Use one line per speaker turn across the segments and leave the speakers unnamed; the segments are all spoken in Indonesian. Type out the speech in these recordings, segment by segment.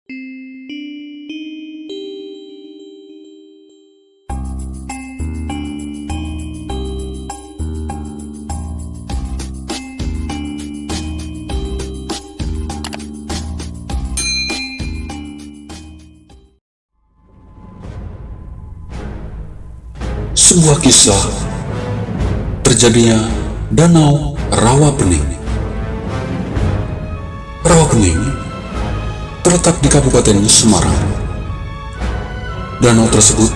Sebuah kisah terjadinya Danau Rawapening. Rawapening terletak di Kabupaten Semarang. Danau tersebut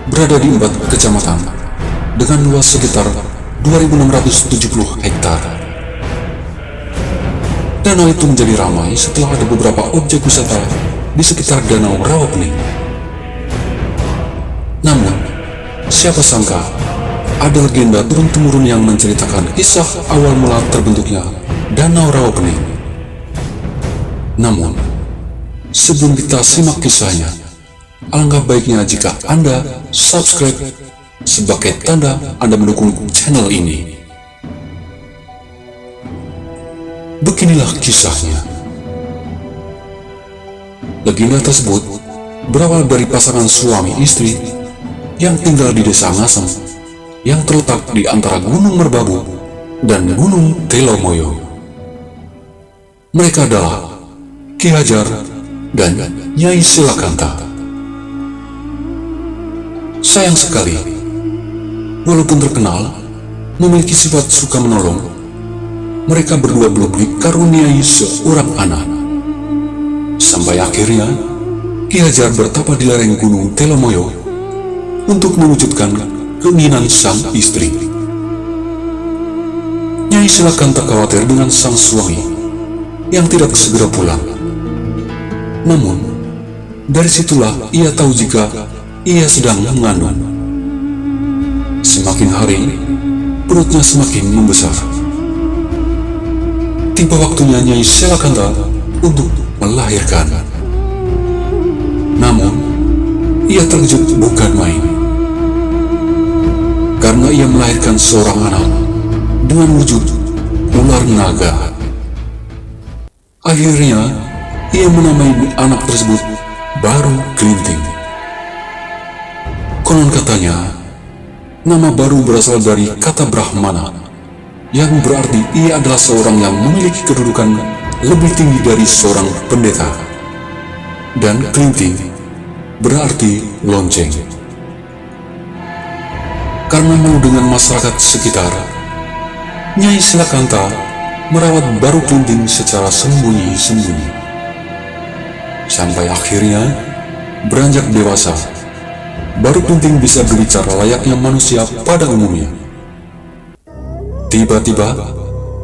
berada di 4 kecamatan dengan luas sekitar 2.670 hektar. Danau itu menjadi ramai setelah ada beberapa objek wisata di sekitar Danau Rawapening. Namun, siapa sangka ada legenda turun-temurun yang menceritakan kisah awal mula terbentuknya Danau Rawapening. Namun, sebelum kita simak kisahnya, alangkah baiknya jika Anda subscribe sebagai tanda Anda mendukung channel ini. Beginilah kisahnya. Legenda tersebut berawal dari pasangan suami istri yang tinggal di desa Ngasem yang terletak di antara Gunung Merbabu dan Gunung Telomoyo. Mereka adalah Ki Hajar dan Nyai Silakanta. Sayang sekali, walaupun terkenal memiliki sifat suka menolong, mereka berdua belum dikaruniai seorang anak. Sampai akhirnya Ki Hajar bertapa di lereng Gunung Telomoyo untuk mewujudkan keinginan sang istri. Nyai Silakanta khawatir dengan sang suami yang tidak segera pulang. Namun, dari situlah ia tahu jika ia sedang mengandung. Semakin hari, perutnya semakin membesar. Tiba waktunya Nyai Silakanta untuk melahirkan. Namun, ia terkejut bukan main, karena ia melahirkan seorang anak dengan wujud ular naga. Akhirnya, ia menamai anak tersebut Baru Kelinting. Konon katanya, nama Baru berasal dari kata Brahmana, yang berarti ia adalah seorang yang memiliki kedudukan lebih tinggi dari seorang pendeta. Dan Kelinting berarti lonceng. Karena malu dengan masyarakat sekitar, Nyai Silakanta merawat Baru Kelinting secara sembunyi-sembunyi. Sampai akhirnya, beranjak dewasa, Baru Kelinting bisa berbicara layaknya manusia pada umumnya. Tiba-tiba,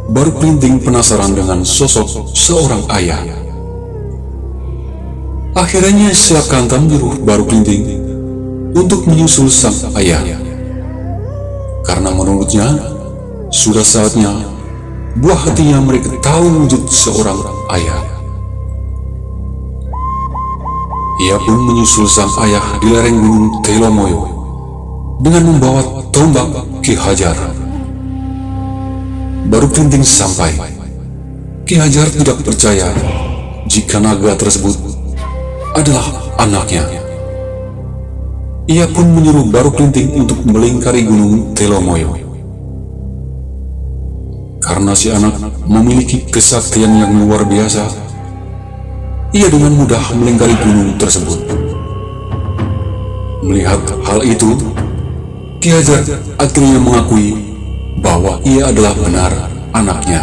Baru Kelinting penasaran dengan sosok seorang ayah. Akhirnya Silakanta menyuruh Baru Kelinting untuk menyusul sang ayah. Karena menurutnya, sudah saatnya buah hatinya mereka tahu wujud seorang ayah. Ia pun menyusul sang ayah di lereng Gunung Telomoyo dengan membawa tombak Ki Hajar. Baru Kelinting sampai. Ki Hajar tidak percaya jika naga tersebut adalah anaknya. Ia pun menyuruh Baru Kelinting untuk melingkari Gunung Telomoyo. Karena si anak memiliki kesaktian yang luar biasa, ia dengan mudah melingkari gunung tersebut. Melihat hal itu, Ki Hajar akhirnya mengakui bahwa ia adalah benar anaknya.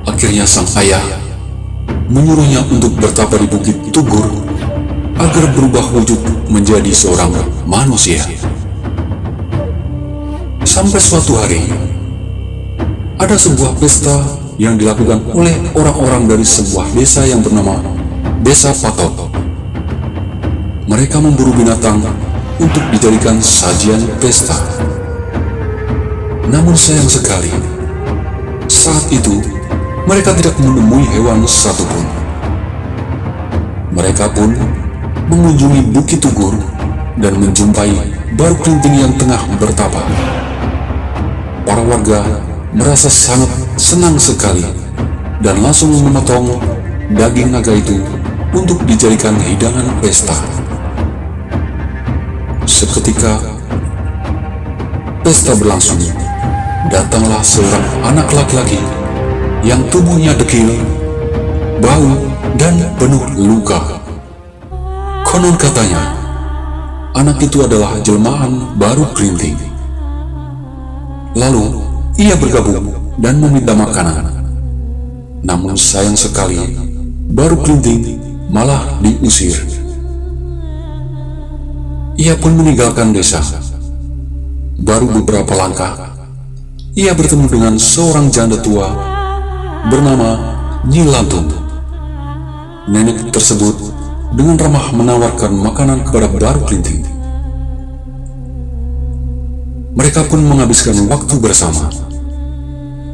Akhirnya sang ayah menyuruhnya untuk bertapa di Bukit Tugur agar berubah wujud menjadi seorang manusia. Sampai suatu hari, ada sebuah pesta yang dilakukan oleh orang-orang dari sebuah desa yang bernama Desa Patok. Mereka memburu binatang untuk dijadikan sajian pesta. Namun sayang sekali, saat itu mereka tidak menemui hewan satupun. Mereka pun mengunjungi Bukit Tugur dan menjumpai Baru Kelinting yang tengah bertapa. Para warga merasa sangat senang sekali dan langsung memotong daging naga itu untuk dijadikan hidangan pesta. Seketika pesta berlangsung, datanglah seorang anak laki-laki yang tubuhnya dekil, bau, dan penuh luka. Konon katanya, anak itu adalah jelmaan Baru Klinting. Lalu, ia bergabung dan meminta makanan. Namun sayang sekali, Baru Klinting malah diusir. Ia pun meninggalkan desa. Baru beberapa langkah, ia bertemu dengan seorang janda tua bernama Nyi Lantung. Nenek tersebut dengan ramah menawarkan makanan kepada Baru Klinting. Mereka pun menghabiskan waktu bersama.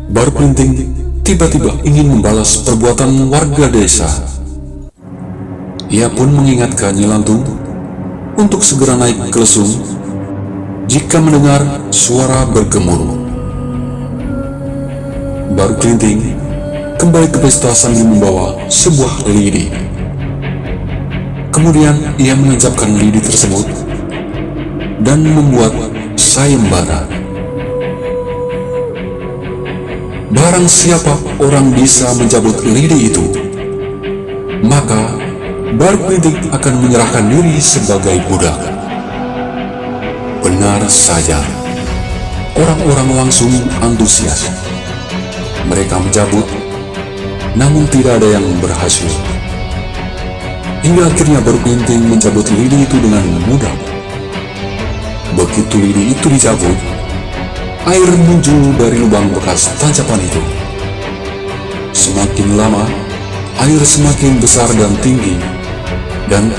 Baru Klinting tiba-tiba ingin membalas perbuatan warga desa. Ia pun mengingatkan Nyi Lantung untuk segera naik ke lesung jika mendengar suara bergemuruh. Baru Klinting kembali ke pesta sambil membawa sebuah lidi. Kemudian ia menancapkan lidi tersebut dan membuat sayembara. Barang siapa orang bisa mencabut lidi itu, maka Baru Klinting akan menyerahkan diri sebagai budak. Benar saja, orang-orang langsung antusias. Mereka mencabut, namun tidak ada yang berhasil. Hingga akhirnya Baru Klinting mencabut lidi itu dengan mudah. Begitu lidi itu dicabut, air muncul dari lubang bekas tancapan itu. Semakin lama, air semakin besar dan tinggi, dan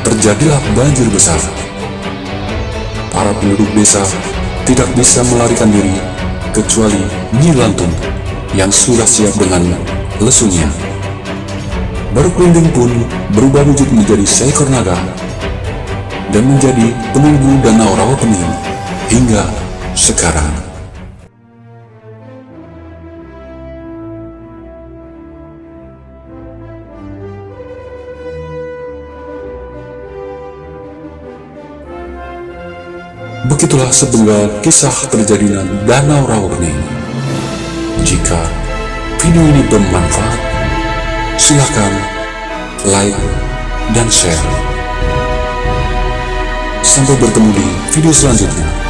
terjadilah banjir besar. Para penduduk desa tidak bisa melarikan diri kecuali Nyi Lantung yang sudah siap dengan lesungnya. Baru Klinting pun berubah wujud menjadi seekor naga dan menjadi penunggu Danau Rawapening hingga sekarang. Begitulah sepenggal kisah terjadinya Danau Rawapening. Jika video ini bermanfaat, silakan like dan share. Sampai bertemu di video selanjutnya.